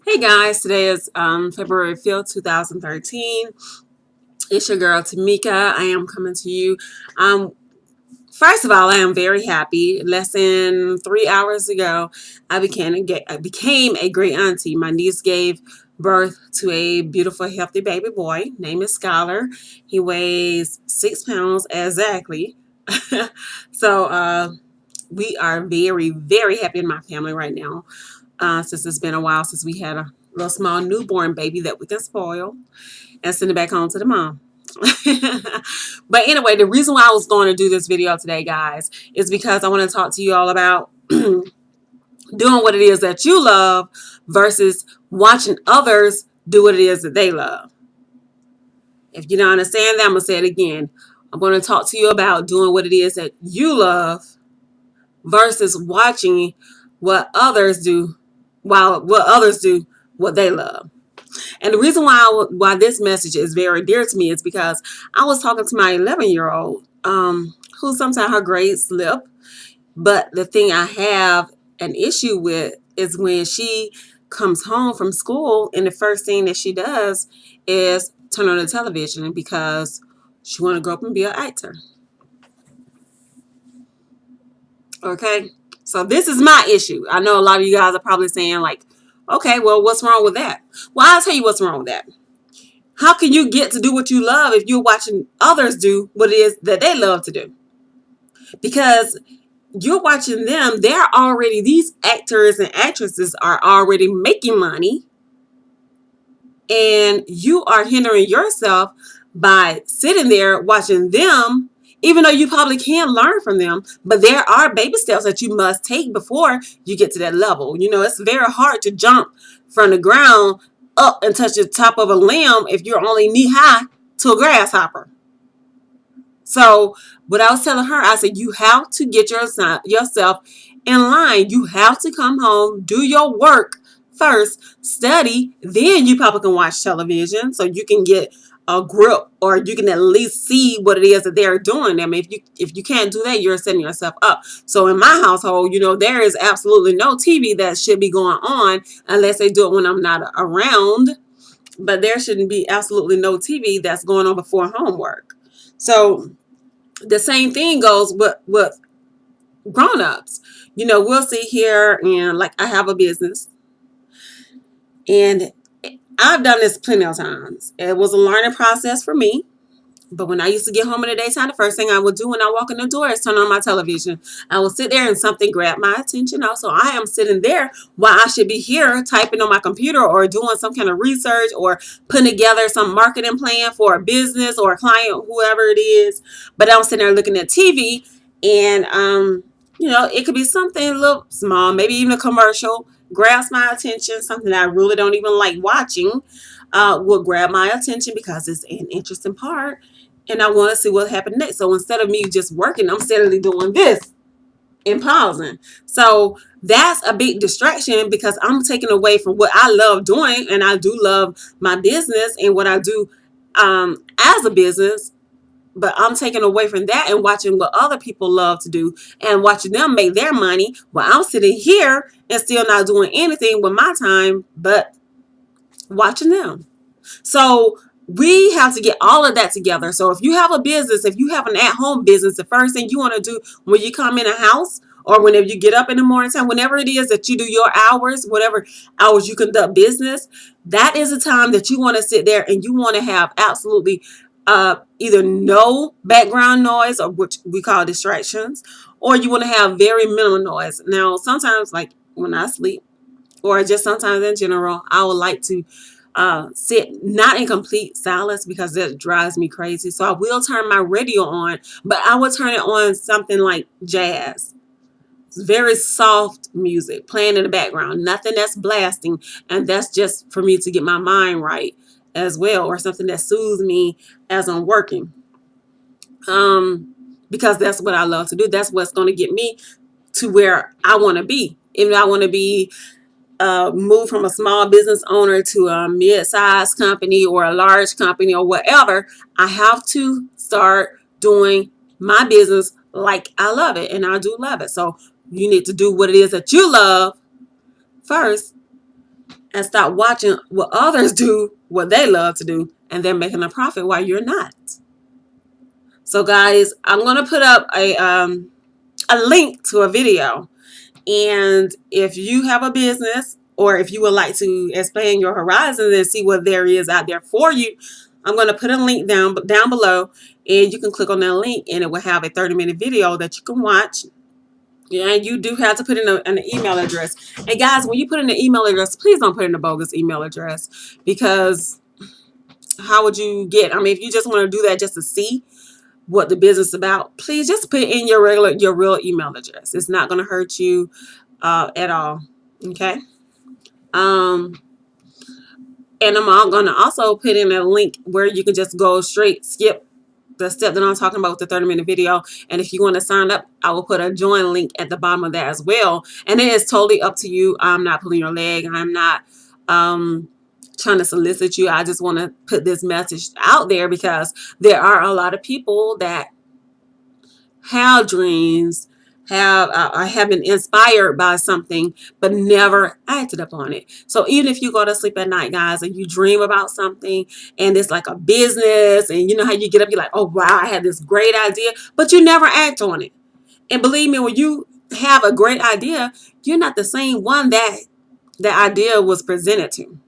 Hey guys, today is February 5th, 2013. It's your girl Tamika. I am coming to you. Um, First of all, I am very happy. Less than 3 hours ago, I became a great auntie. My niece gave birth to a beautiful, healthy baby boy. Name is Scholar. He weighs 6 pounds exactly. So we are very, very happy in my family right now. Since it's been a while since we had a little small newborn baby that we can spoil and send it back home to the mom. But anyway, the reason why I was going to do this video today, guys, is because I want to talk to you all about doing what it is that you love versus watching others do what it is that they love. If you don't understand that, I'm going to say it again. I'm going to talk to you about doing what it is that you love versus watching what others do while what others do what they love. And the reason why this message is very dear to me is because I was talking to my 11-year-old who sometimes her grades slip, but the thing I have an issue with is when she comes home from school and the first thing that she does is turn on the television because she want to grow up and be an actor. Okay, so this is my issue. I know a lot of you guys are probably saying like, okay, well, what's wrong with that? Well, I'll tell you what's wrong with that. How can you get to do what you love if you're watching others do what it is that they love to do? Because you're watching them, these actors and actresses are already making money, and you are hindering yourself by sitting there watching them, even though you probably can learn from them. But there are baby steps that you must take before you get to that level. You know, it's very hard to jump from the ground up and touch the top of a limb if you're only knee high to a grasshopper. So what I was telling her, I said, you have to get yourself in line. You have to come home, do your work first, study, then you probably can watch television so you can get a grip, or you can at least see what it is that they're doing. I mean, if you can't do that, you're setting yourself up. So in my household, you know, there is absolutely no TV that should be going on unless they do it when I'm not around. But there shouldn't be absolutely no TV that's going on before homework. So the same thing goes with grown-ups. You know, we'll sit here and like I have a business, and I've done this plenty of times. It was a learning process for me. But when I used to get home in the daytime, the first thing I would do when I walk in the door is turn on my television. I will sit there and something grabbed my attention. Also, I am sitting there while I should be here typing on my computer or doing some kind of research or putting together some marketing plan for a business or a client, whoever it is. But I'm sitting there looking at TV, and you know, it could be something a little small, maybe even a commercial grabs my attention, something that I really don't even like watching. Will grab my attention because it's an interesting part, and I want to see what happened next. So instead of me just working, I'm steadily doing this and pausing. So that's a big distraction because I'm taking away from what I love doing, and I do love my business and what I do as a business. But I'm taking away from that and watching what other people love to do and watching them make their money while I'm sitting here and still not doing anything with my time, but watching them. So we have to get all of that together. So if you have a business, if you have an at-home business, the first thing you want to do when you come in a house or whenever you get up in the morning time, whenever it is that you do your hours, whatever hours you conduct business, that is a time that you want to sit there and you want to have absolutely either no background noise, or which we call distractions, or you want to have very minimal noise. Now, sometimes like when I sleep, or just sometimes in general, I would like to sit not in complete silence because that drives me crazy. So I will turn my radio on, but I will turn it on something like jazz. It's very soft music playing in the background, nothing that's blasting, and that's just for me to get my mind right as well, or something that soothes me as I'm working. Because that's what I love to do. That's what's going to get me to where I want to be. Even though I want to be move from a small business owner to a mid-sized company or a large company or whatever, I have to start doing my business like I love it, and I do love it. So you need to do what it is that you love first, and stop watching what others do, what they love to do, and they're making a profit while you're not. So guys, I'm gonna put up a link to a video, and if you have a business or if you would like to expand your horizons and see what there is out there for you, I'm going to put a link down below, and you can click on that link and it will have a 30-minute video that you can watch. Yeah, and you do have to put in an email address. And guys, when you put in an email address, please don't put in a bogus email address, because how would you get, I mean, if you just want to do that just to see what the business is about, please just put in your real email address. It's not going to hurt you at all. Okay. Um, and I'm going to also put in a link where you can just go straight, skip the step that I'm talking about with the 30-minute video. And if you want to sign up, I will put a join link at the bottom of that as well. And it is totally up to you. I'm not pulling your leg. I'm not trying to solicit you. I just want to put this message out there because there are a lot of people that have dreams, have been inspired by something, but never acted upon it. So even if you go to sleep at night, guys, and you dream about something and it's like a business, and you know how you get up, you're like, oh wow, I had this great idea, but you never act on it. And believe me, when you have a great idea, you're not the same one that the idea was presented to.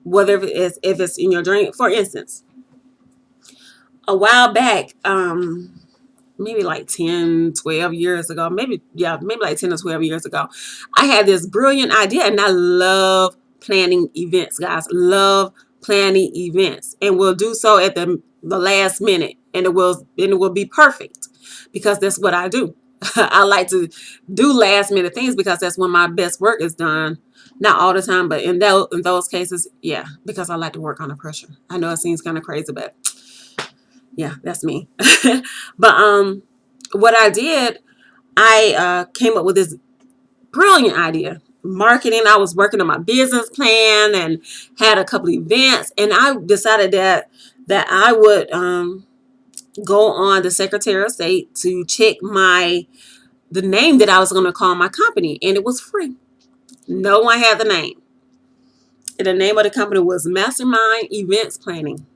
Whether if it's in your dream. For instance, a while back, maybe like 10, 12 years ago, maybe like 10 or 12 years ago, I had this brilliant idea, and I love planning events, guys. Love planning events, and we'll do so at the last minute, and it will be perfect, because that's what I do. I like to do last minute things because that's when my best work is done. Not all the time, but in those cases, yeah, because I like to work under pressure. I know it seems kind of crazy, but yeah, that's me. But what I did, I came up with this brilliant idea. Marketing. I was working on my business plan and had a couple events, and I decided that I would go on the Secretary of State to check the name that I was going to call my company, and it was free. No one had the name. And the name of the company was Mastermind Events Planning.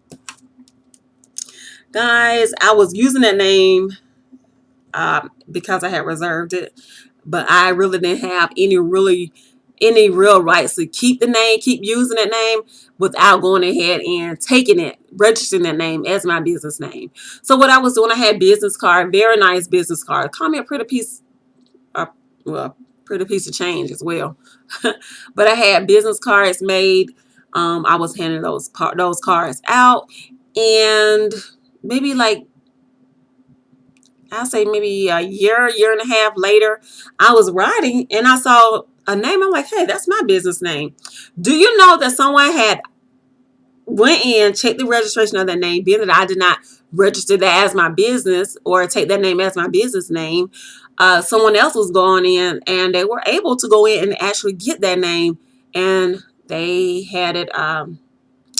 Guys, I was using that name because I had reserved it, but I really didn't have any real rights to keep using that name without going ahead and registering that name as my business name. So what I was doing, I had business card, very nice business card. Call me a pretty piece, pretty piece of change as well. But I had business cards made. I was handing those cards out, and maybe like, I'll say maybe a year and a half later, I was writing and I saw a name. I'm like, hey, that's my business name. Do you know that someone had went in, checked the registration of that name, being that I did not register that as my business or take that name as my business name? Someone else was going in and they were able to go in and actually get that name, and they had it. I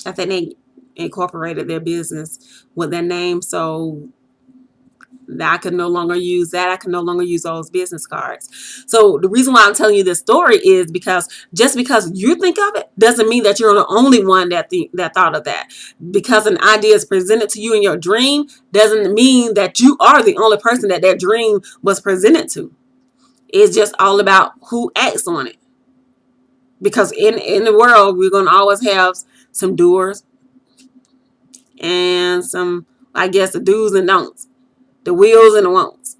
think they incorporated their business with that name, so I could no longer use that. I can no longer use those business cards. So the reason why I'm telling you this story is because just because you think of it doesn't mean that you're the only one that thought of that. Because an idea is presented to you in your dream doesn't mean that you are the only person that dream was presented to. It's just all about who acts on it. Because in the world, we're going to always have some doers and some, I guess, the do's and don'ts. The wills and the won'ts,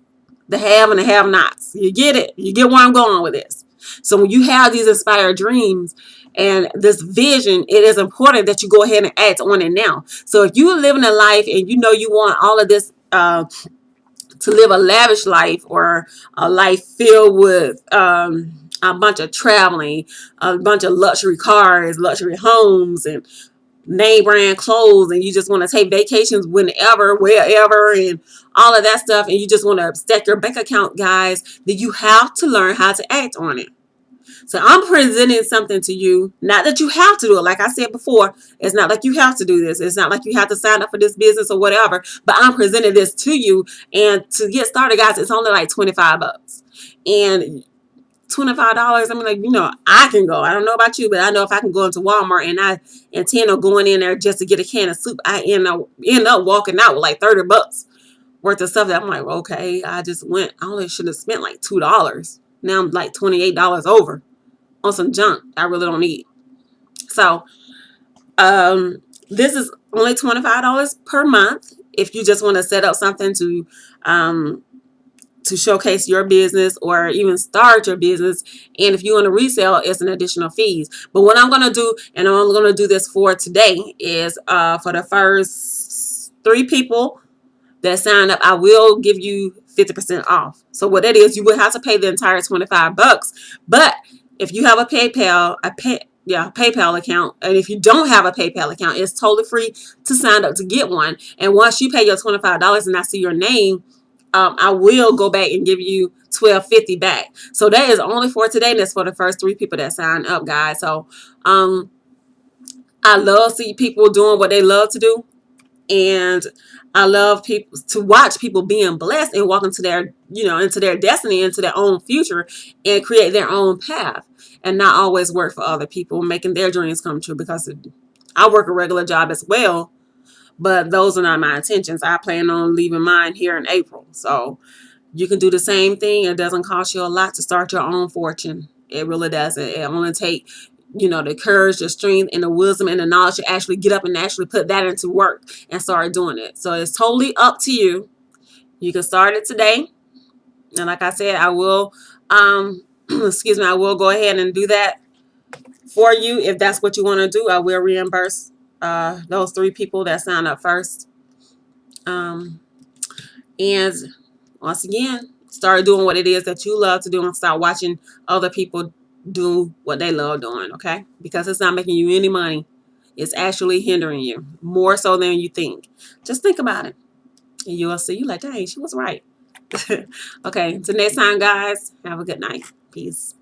the have and the have-nots. You get it? You get where I'm going with this. So when you have these inspired dreams and this vision, it is important that you go ahead and act on it now. So if you're living a life and you know you want all of this to live a lavish life, or a life filled with a bunch of traveling, a bunch of luxury cars, luxury homes, and name brand clothes, and you just want to take vacations whenever, wherever, and all of that stuff, and you just want to stack your bank account, guys, then you have to learn how to act on it. So I'm presenting something to you, not that you have to do it. Like I said before, it's not like you have to do this. It's not like you have to sign up for this business or whatever, but I'm presenting this to you. And to get started, guys, it's only like $25. And $25. I'm like, I can go. I don't know about you, but I know if I can go into Walmart and I intend on going in there just to get a can of soup, I end up walking out with like $30 worth of stuff that I'm like, okay, I just went. I only should have spent like $2. Now I'm like $28 over on some junk I really don't need. So this is only $25 per month if you just want to set up something to showcase your business or even start your business. And if you want to resell, it's an additional fees. But what I'm going to do, and I'm going to do this for today, is for the first 3 people that sign up, I will give you 50% off. So what that is, you will have to pay the entire $25. But if you have a PayPal account, and if you don't have a PayPal account, it's totally free to sign up to get one. And once you pay your $25 and I see your name, I will go back and give you $12.50 back. So that is only for today. And that's for the first 3 people that sign up, guys. So I love see people doing what they love to do. And I love people to watch people being blessed and walk into their, into their destiny, into their own future, and create their own path, and not always work for other people, making their dreams come true. Because I work a regular job as well, but those are not my intentions. I plan on leaving mine here in April. So you can do the same thing. It doesn't cost you a lot to start your own fortune. It really doesn't. It only takes the courage, the strength, and the wisdom and the knowledge to actually get up and actually put that into work and start doing it. So it's totally up to you. You can start it today. And like I said, I will, excuse me, I will go ahead and do that for you. If that's what you want to do, I will reimburse those 3 people that sign up first. And once again, start doing what it is that you love to do and start watching other people do what they love doing, okay? Because it's not making you any money. It's actually hindering you more so than you think. Just think about it. And you'll see, you like, dang, she was right. Okay, until next time, guys, have a good night. Peace.